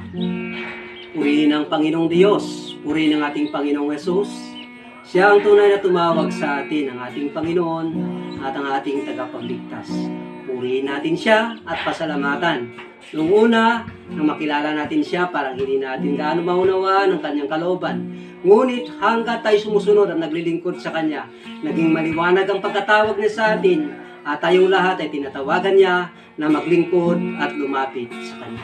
Purihin ang Panginoong Diyos, purihin ang ating Panginoong Jesus. Siya ang tunay na tumawag sa atin, ang ating Panginoon at ang ating tagapagligtas. Purihin natin siya at pasalamatan. Noong una, nang makilala natin siya, parang hindi natin gaano maunawaan ang kanyang kalooban. Ngunit hanggat tayo sumusunod at naglilingkod sa kanya, naging maliwanag ang pagkatawag niya sa atin at tayong lahat ay tinatawagan niya na maglingkod at lumapit sa kanya.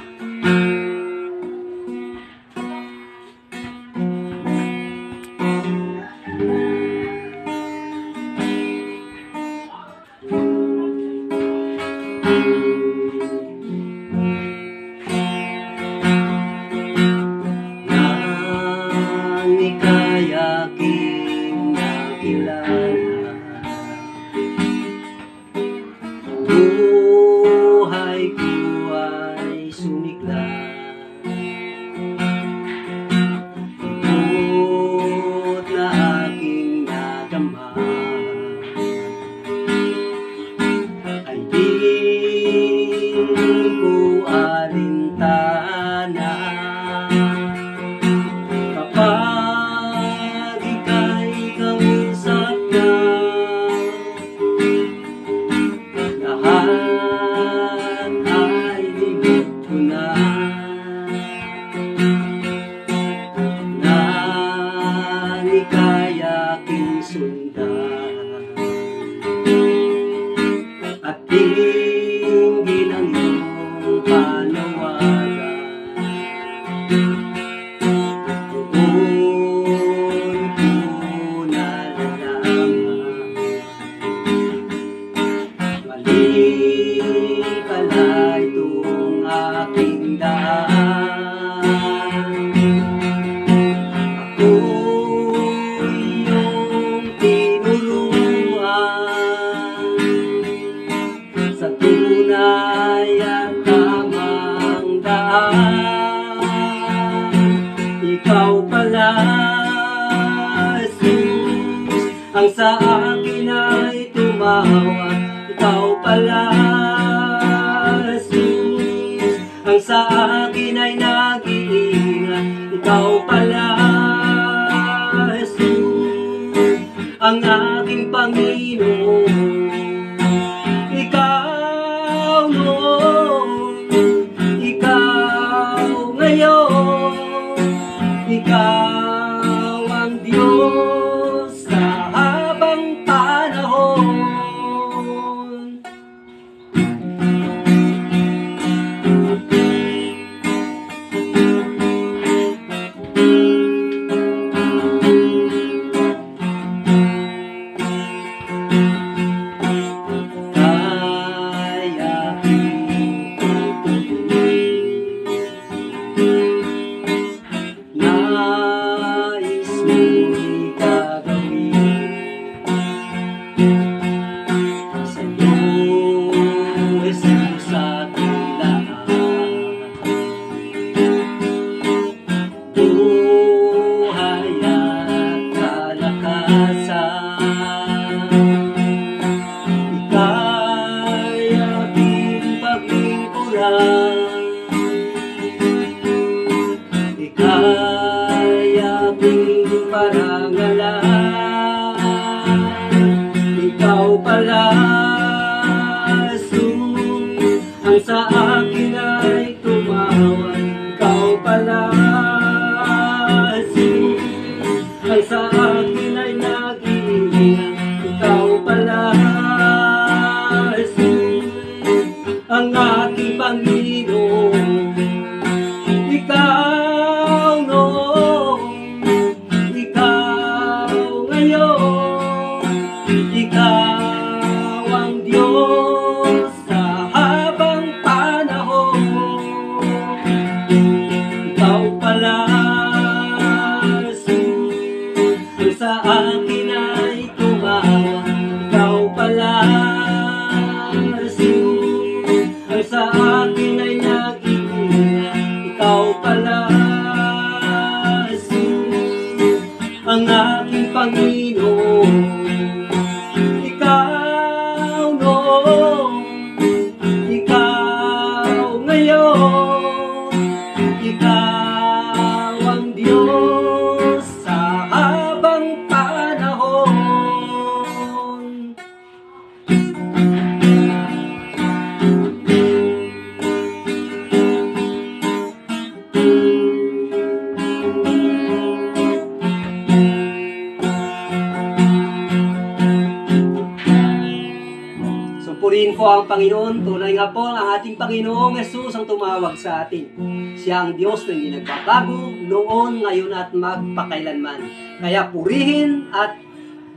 Buhay ko ay sumigla, ikot na aking nadama, ay di ko alintana. Kapag ika'y kausap na, lahat ay libot ko na. Nang ika'y aking sundan at dinggin ang iyong panawagan, doon ko nalalaman mali pala itong aking daan. Ako'y iyong tinuruan sa tunay at tamang daan. Ikaw pala, Jesus, ang sa akin ay tumawag. Ikaw pala, Jesus, ang sa akin ay nag-iingat. Ikaw pala, Jesus, ang aking Panginoon. Ikaw noon, ikaw ngayon, ikaw ang Diyos sa habang panahon. Nais mo'y gagawin sa'yo, Jesus, aking lahat. Buhay at kalakasan, ika'y aking paglingkuran. Ika'y aking parangalan. Ikaw pala, Jesus, ang sa akin ay tumawag. Ikaw pala, Jesus, ang sa akin ay nag-iingat. Ikaw pala, Jesus, ang aking Panginoon. Ikaw noon, ikaw ngayon, ikaw ang Diyos sa habang panahon. Ikaw pala, Jesus, ang sa akin ay tumawag. Ikaw pala, Jesus, ang sa akin ay nag-iingat. Ikaw pala, Jesus, ang aking Panginoon. Ikaw noon, ikaw ngayon, ikaw Purihin po ang Panginoon. Tunay nga po ang ating Panginoong Jesus ang tumawag sa atin. Siya ang Diyos na hindi nagbabago noon, ngayon at magpakailanman. Kaya purihin at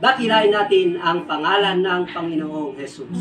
dakilain natin ang pangalan ng Panginoong Jesus.